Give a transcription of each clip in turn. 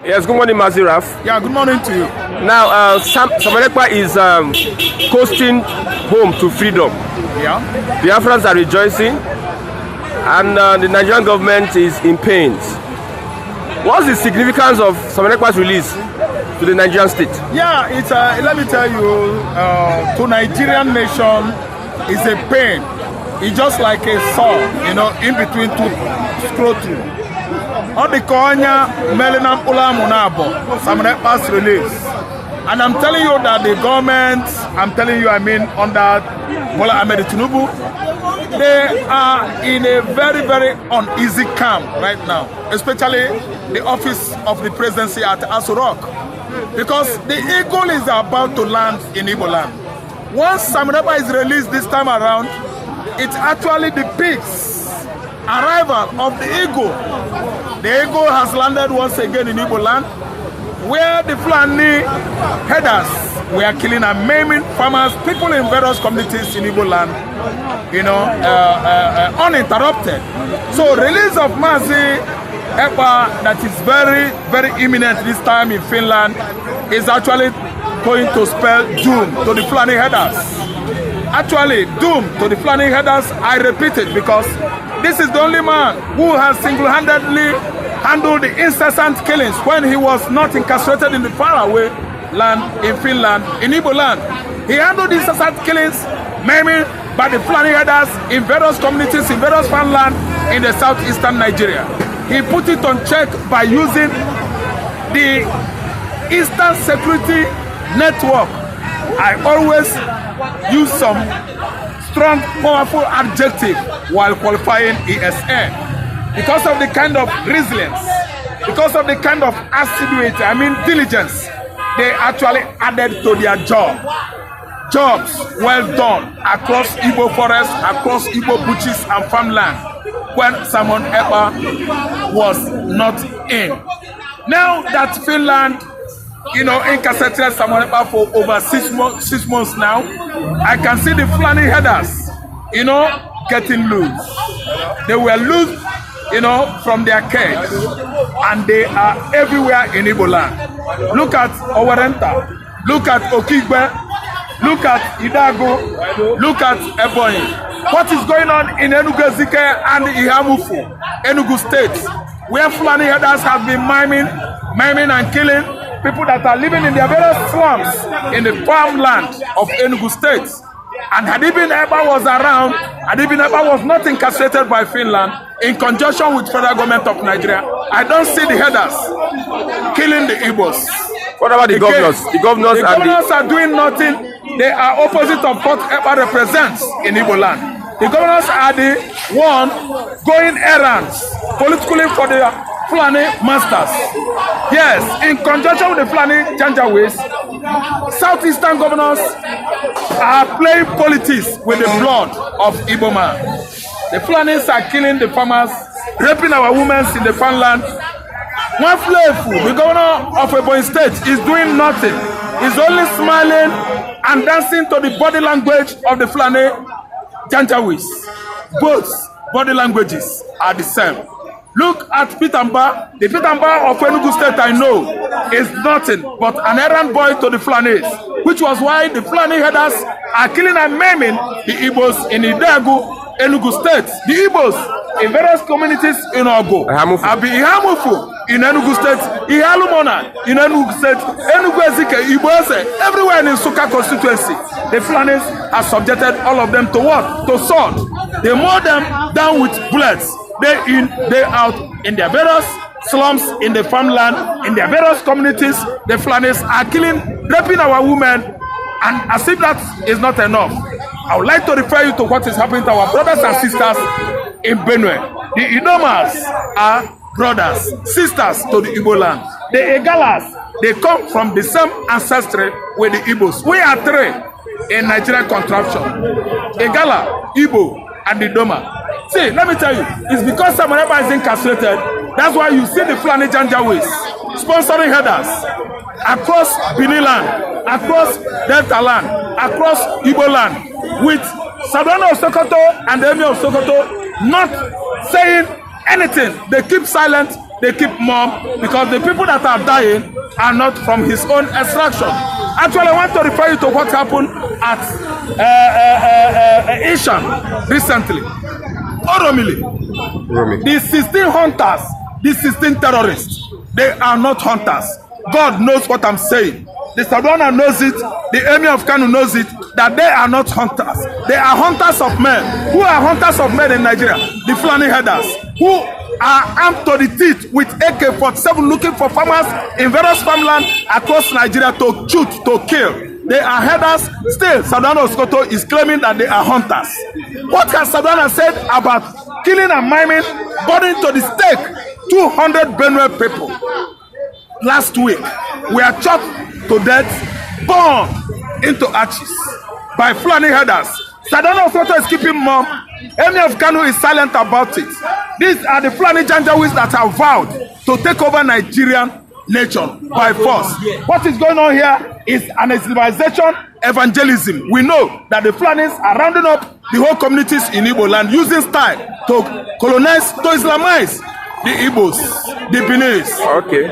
Yes, good morning, Maziraf. Yeah, good morning to you. Now, Ekpa is coasting home to freedom. Yeah. Biafrans are rejoicing, and the Nigerian government is in pains. What's the significance of Ekpa's release to the Nigerian state? Yeah, it's let me tell you, to Nigerian nation is a pain. It's just like a saw, in between two scrotum. On the corner, Melinam Ula Munabo, Ekpa's release. And I'm telling you that the government, under Bola Ahmed Tinubu, they are in a very, very uneasy camp right now, especially the office of the presidency at Aso Rock, because the eagle is about to land in Igbo land. Once Ekpa is released this time around, it actually depicts arrival of the eagle. The eagle has landed once again in Igbo land, where the Fulani headers were killing and maiming farmers, people in various communities in Igbo land, uninterrupted. So release of Ekpa that is very, very imminent this time in Finland is actually going to spell doom to the Fulani headers. Actually, doom to the Fulani headers, I repeat it, because this is the only man who has single-handedly handled the incessant killings when he was not incarcerated in the faraway land in Finland, in Igbo land. He handled the incessant killings, maiming by the Fulani headers in various communities, in various farmland in the southeastern Nigeria. He put it on check by using the Eastern Security Network. I always use some strong, powerful adjective while qualifying ESN. Because of the kind of resilience, because of the kind of assiduity, diligence, they actually added to their job. Jobs well done across Igbo forests, across Igbo bushes and farmland when Ekpa was not in. Now that Finland, incarcerated Ekpa for over 6 months now, I can see the Fulani headers, getting loose. They were loose, from their cage, and they are everywhere in Igbo land. Look at Owerenta, look at Okigwe, look at Idago, look at Ebonyi. What is going on in Enugu Ezike and Ihamufu, Enugu State, where Fulani headers have been maiming and killing people that are living in their various slums in the farmland of Enugu State. And had Ekpa was around, had Ekpa was not incarcerated by Finland in conjunction with federal government of Nigeria, I don't see the headers killing the Igbos. What about the governors? The governors are doing nothing. They are opposite of what Ekpa represents in Igbo land. The governors are the one going errands politically for the Fulani masters. Yes, in conjunction with the Fulani Janjaweeds, southeastern governors are playing politics with the blood of Igbo man. The Fulanis are killing the farmers, raping our women in the farmland. One Flefu, the governor of Ebonyi State, is doing nothing. He's only smiling and dancing to the body language of the Fulani Janjaweeds. Both body languages are the same. Look at Pitamba. The Pitamba of Enugu State, I know, is nothing but an errand boy to the Fulanis, which was why the Fulani headers are killing and maiming the Igbos in Idago, Enugu State. The Igbos in various communities in Ogo, Ihamufu in Enugu State, Ihalumona in Enugu State, Enugu Ezike, Igbose, everywhere in the Suka constituency. The Fulanis have subjected all of them to what? To sword. They mow them down with bullets. Day in, day out, in their various slums, in the farmland, in their various communities. The Fulanis are killing, raping our women, and as if that is not enough, I would like to refer you to what is happening to our brothers and sisters in Benue. The Idomas are brothers, sisters to the Igbo land. The Egalas, they come from the same ancestry with the Igbos. We are three in Nigerian contraption: Egala, Igbo, and the Idoma. See, let me tell you, it's because Ekpa is incarcerated. That's why you see the Fulani Janjaweeds sponsoring headers across Benin land, across Delta land, across Igbo land, with Sadwana of Sokoto and the Emir of Sokoto not saying anything. They keep silent they keep mum because the people that are dying are not from his own extraction. Actually, I want to refer you to what happened at Ishan recently. Oromili. The 16 hunters, the 16 terrorists, they are not hunters. God knows what I'm saying. The Sadwana knows it, the Emir of Kano knows it, that they are not hunters. They are hunters of men. Who are hunters of men in Nigeria? The Fulani headers, who are armed to the teeth with AK-47 looking for farmers in various farmland across Nigeria to shoot, to kill. They are headers. Still, Sadwana Oskoto is claiming that they are hunters. What has Sadwana said about killing and maiming, burning to the stake 200 Benue people? Last week, we are chopped to death, burned into ashes by Fulani headers. Sadwana Oskoto is keeping mum. Emir of Kano is silent about it. These are the Fulani Janjaweeds that have vowed to take over Nigerian nation by force. What is going on here is an Islamization evangelism. We know that the Fulanis are rounding up the whole communities in Igbo land using style to colonize, to Islamize the Igbos, the Benis,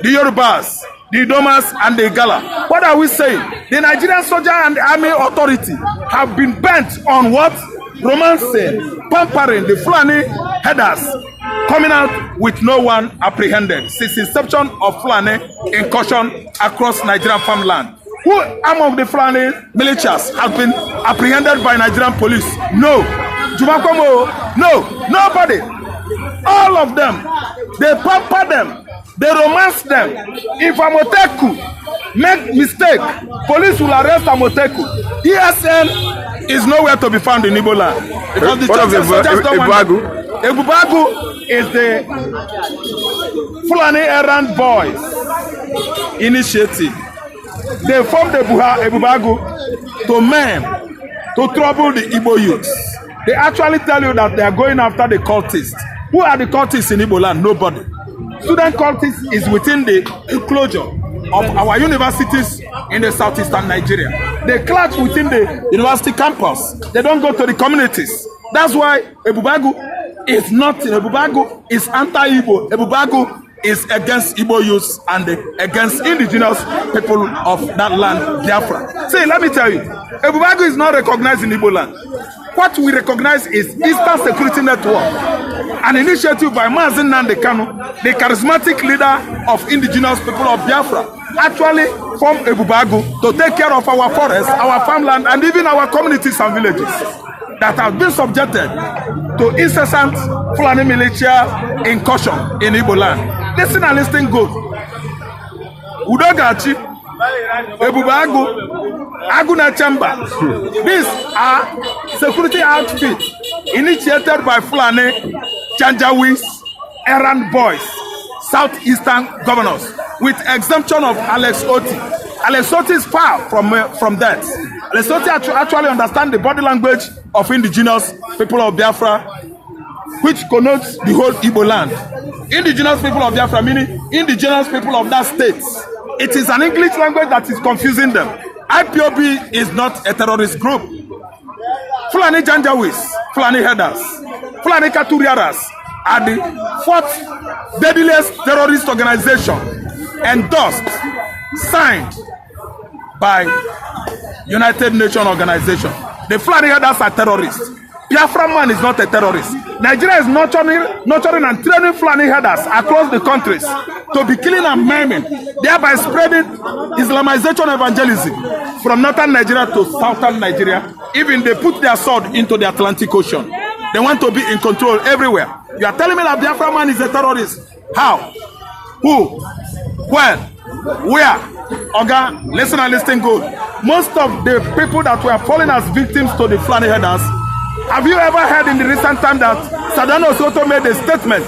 the Yorubas, the Domas, and the Igala. What are we saying? The Nigerian soldier and the army authority have been bent on what? Romancing, pampering the Fulani headers, coming out with no one apprehended since inception of Fulani incursion across Nigerian farmland. Who among the Fulani militias has been apprehended by Nigerian police? No. Jumakomo? No. Nobody. All of them. They pamper them. They romance them. If Amoteku make mistake, police will arrest Amoteku. ESN is nowhere to be found in Igbo land. Because the soldiers don't want them. Ebubagu is the Fulani errand boys initiative. They formed the Ebubagu to men, to trouble the Igbo youths. They actually tell you that they are going after the cultists. Who are the cultists in Igbo land? Nobody. Student cultists is within the enclosure of our universities in the southeastern Nigeria. They clutch within the university campus. They don't go to the communities. That's why Ebubagu is not in Ebubagu, is anti-Igbo. Ebubagu is against Igbo youths and against indigenous people of that land, Biafra. See, let me tell you, Ebubagu is not recognized in Igbo land. What we recognize is Eastern Security Network, an initiative by Mazi Nnamdi Kanu, the charismatic leader of indigenous people of Biafra, actually formed Ebubagu to take care of our forests, our farmland, and even our communities and villages that have been subjected to incessant Fulani militia incursion in Igbo land. Listen and listen good. Udogachi, Ebubagu, Aguna Chamber. These are security outfits initiated by Fulani, Janjaweeds, errand boys, southeastern governors, with exemption of Alex Oti. Alex Oti is far from that. Alex Oti actually understands the body language of indigenous people of Biafra, which connotes the whole Igbo land. Indigenous people of Biafra, meaning indigenous people of that state. It is an English language that is confusing them. IPOB is not a terrorist group. Fulani Janjaweeds, Fulani headers, Fulani Katuriaras are the fourth deadliest terrorist organization endorsed, signed by United Nations Organization. The Fulani headers are terrorists. Biafra man is not a terrorist. Nigeria is nurturing and training Fulani headers across the countries to be killing and maiming, thereby spreading Islamization evangelism from northern Nigeria to southern Nigeria. Even they put their sword into the Atlantic Ocean. They want to be in control everywhere. You are telling me that Biafra man is a terrorist? How? Who? When? Where? Oga, listen and listen good. Most of the people that were falling as victims to the Fulani headers, have you ever heard in the recent time that Sadwana Oskoto made a statement?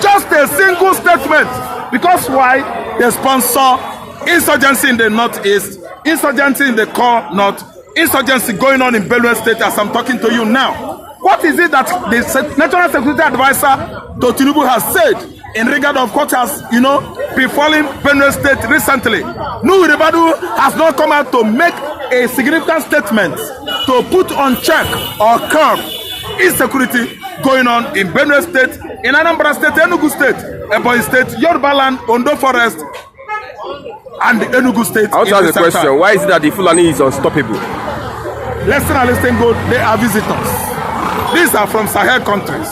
Just a single statement. Because why? They sponsor insurgency in the northeast, insurgency in the core north, insurgency going on in Benue State as I'm talking to you now. What is it that the National Security Advisor to Tinubu has said in regard of what has, befallen Benue State recently? Nuhu Ribadu has not come out to make a significant statement to put on check or curb insecurity going on in Benue State, in Anambra State, Enugu State, Ebonyi State, Yoruba Land, Ondo Forest, and the Enugu State. I want to ask a question. Why is it that the Fulani is unstoppable? Listen and listen good. They are visitors. These are from Sahel countries.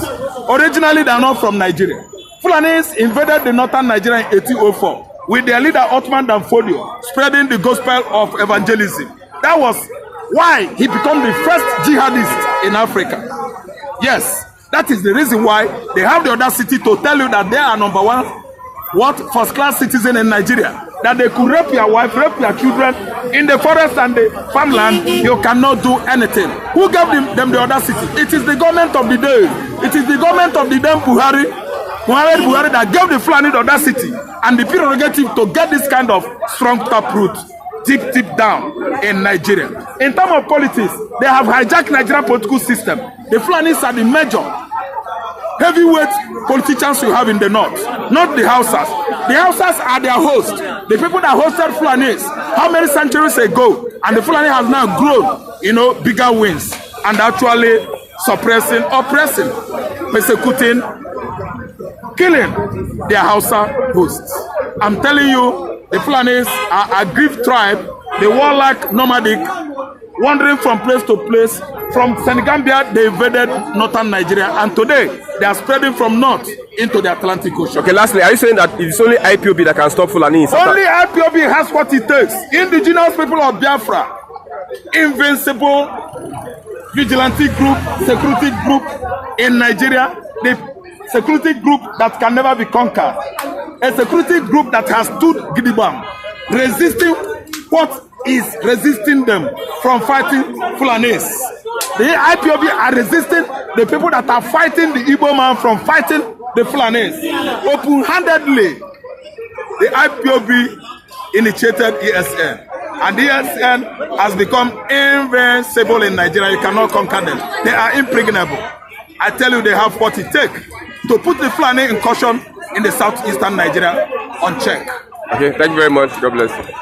Originally, they are not from Nigeria. Fulanis invaded the northern Nigeria in 1804 with their leader Othman Danfodio spreading the gospel of evangelism. That was why he became the first jihadist in Africa. Yes, that is the reason why they have the audacity to tell you that they are number one, first-class citizen in Nigeria. That they could rape your wife, rape your children in the forest and the farmland. You cannot do anything. Who gave them the audacity? It is the government of the day. It is the government of the damn Buhari that gave the Fulani the audacity and the prerogative to get this kind of strong taproot deep down in Nigeria. In terms of politics, they have hijacked Nigerian political system. The Fulanis are the major heavyweight politicians you have in the north, not the Hausas. The Hausas are their hosts. The people that hosted Fulanis how many centuries ago, and the Fulani has now grown, bigger wings and actually suppressing, oppressing, persecuting, killing their Hausa hosts. I'm telling you, the Fulanis are a grief tribe, the warlike, nomadic, wandering from place to place. From Senegambia, they invaded northern Nigeria, and today they are spreading from north into the Atlantic Ocean. Okay, lastly, are you saying that it's only IPOB that can stop Fulani? Only IPOB has what it takes. Indigenous people of Biafra, invincible vigilante group, security group in Nigeria, the security group that can never be conquered. A security group that has stood Gidibam, resisting what is resisting them from fighting Fulanis. The IPOB are resisting the people that are fighting the Igbo man from fighting the Fulanis. Open-handedly, the IPOB initiated ESN. And the ESN has become invincible in Nigeria. You cannot conquer them. They are impregnable. I tell you, they have what it takes to put the Fulani incursion in the southeastern Nigeria on check. Okay, thank you very much. God bless you.